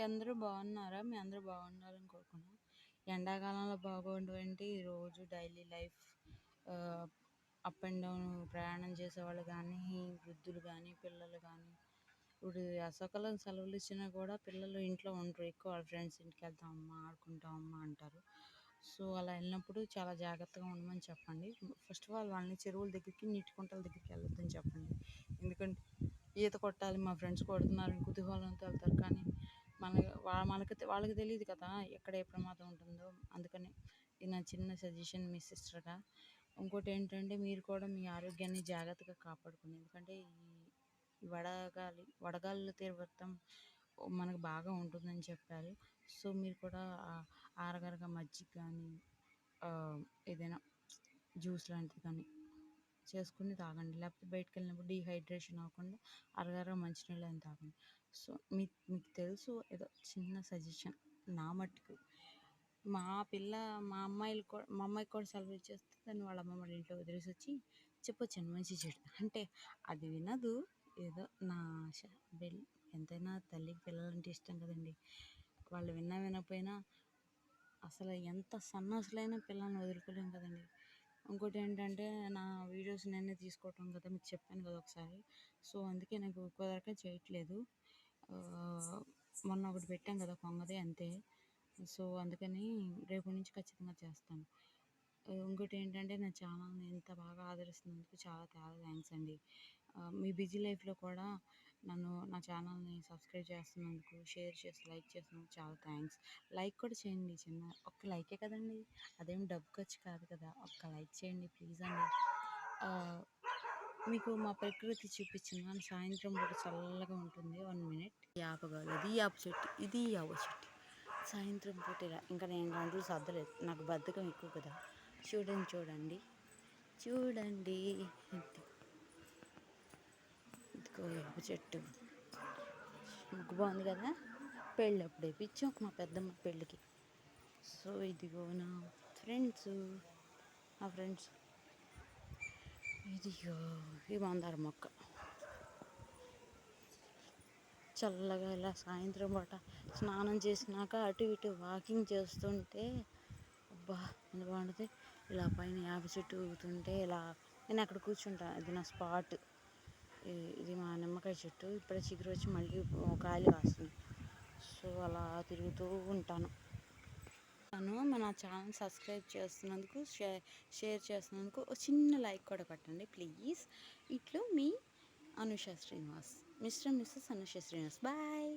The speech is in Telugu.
అందరూ బాగున్నారా? మీ అందరూ బాగుండాలని కోరుకున్నాను. ఎండాకాలంలో బాగోవడం రోజు daily life up and down ప్రయాణం చేసేవాళ్ళు కానీ, వృద్ధులు కానీ, పిల్లలు కానీ, ఇప్పుడు వేసవికాలం సెలవులు ఇచ్చినా కూడా పిల్లలు ఇంట్లో ఉండరు. ఎక్కువ వాళ్ళ ఫ్రెండ్స్ ఇంటికి వెళ్తామమ్మా, ఆడుకుంటామమ్మా అంటారు. సో అలా వెళ్ళినప్పుడు చాలా జాగ్రత్తగా ఉండమని చెప్పండి. ఫస్ట్ ఆఫ్ ఆల్ వాళ్ళని చెరువుల దగ్గరికి, నీటి కుంటల దగ్గరికి వెళ్ళొద్దని చెప్పండి. ఎందుకంటే ఈత కొట్టాలి, మా ఫ్రెండ్స్ కొడుతున్నారని కుతూహలంతో వెళ్తారు. కానీ వాళ్ళకి తెలియదు కదా ఎక్కడ ఏ ప్రమాదం ఉంటుందో. అందుకని ఇది నా చిన్న సజెషన్ మీ సిస్టర్గా. ఇంకోటి ఏంటంటే మీరు కూడా మీ ఆరోగ్యాన్ని జాగ్రత్తగా కాపాడుకోండి. ఎందుకంటే ఈ వడగాలుల తీవ్రతం మనకు బాగా ఉంటుందని చెప్పారు. సో మీరు కూడా ఆరగరగా మజ్జిగ కానీ, ఏదైనా జ్యూస్ లాంటిది కానీ చేసుకుని తాగండి. లేకపోతే బయటకు వెళ్ళినప్పుడు డీహైడ్రేషన్ అవ్వకుండా అరగరగా మంచినీళ్ళు అని తాగండి. సో మీకు తెలుసు, ఏదో చిన్న సజెషన్ నా మట్టుకు. మా అమ్మాయికి కూడా సెలవు ఇచ్చేస్తే దాన్ని వాళ్ళ అమ్మమ్మ వాళ్ళ ఇంట్లో వదిలేసి వచ్చి చెప్పొచ్చాను మంచి చెడు. అంటే అది వినదు, ఏదో నా ఆశ. ఎంతైనా తల్లికి పిల్లలంటే ఇష్టం కదండి. వాళ్ళు విన్నా వినకపోయినా అసలు ఎంత సన్నాసులైన పిల్లల్ని వదులుకోలేము కదండి. ఇంకోటి ఏంటంటే నా వీడియోస్ నేనే తీసుకోవటం కదా, మీకు చెప్పాను కదా ఒకసారి. సో అందుకే నాకు కుదరక చేయట్లేదు. మొన్న ఒకటి పెట్టాం కదా కొంగదే, అంతే. సో అందుకని రేపటి నుంచి ఖచ్చితంగా చేస్తాను. ఇంకోటి ఏంటంటే నా ఛానల్ని ఇంత బాగా ఆదరిస్తున్నందుకు చాలా చాలా థ్యాంక్స్ అండి. మీ బిజీ లైఫ్లో కూడా నా ఛానల్ని సబ్స్క్రైబ్ చేస్తున్నందుకు, షేర్ చేసి లైక్ చేసినందుకు చాలా థ్యాంక్స్. లైక్ కూడా చేయండి, ఒక్క లైకే కదండి, అదేం డబ్బు ఖర్చు కాదు కదా. ఒక్క లైక్ చేయండి ప్లీజ్ అండి. మీకు మా ప్రకృతి చూపించిన సాయంత్రం పూట చల్లగా ఉంటుంది. 1 మినిట్. యాప కాదు, ఇది యాప చెట్టు, ఇది యాప చెట్టు. సాయంత్రం పూట ఇలా ఇంకా నేను గంటలు సర్దలేదు, నాకు బద్ధకం ఎక్కువ కదా. చూడండి ఇదిగో యాప చెట్టు. ముగ్గు బాగుంది కదా. పెళ్ళి అప్పుడు వేయించాం మా పెద్దమ్మ పెళ్ళికి. సో ఇదిగో నా ఫ్రెండ్స్ ఇదిగో ఈ మందార మొక్క. చల్లగా ఇలా సాయంత్రం పూట స్నానం చేసినాక అటు ఇటు వాకింగ్ చేస్తుంటే అబ్బా ఎంత బాగుంటుంది. ఇలా పైన యాప చెట్టు ఊగుతుంటే ఇలా నేను అక్కడ కూర్చుంటాను. ఇది నా స్పాట్. ఇది మా నిమ్మకాయ చెట్టు. ఇప్పుడే చిగురు వచ్చి మళ్ళీ కాయలు కాస్తుంది. సో అలా తిరుగుతూ ఉంటాను. మన ఛానల్ సబ్స్క్రైబ్ చేస్తున్నందుకు, షేర్ చేస్తున్నందుకు ఒక చిన్న లైక్ కూడా కొట్టండి ప్లీజ్. ఇట్లు మీ Anusha Srinivas, mister missus Anusha Srinivas. Bye.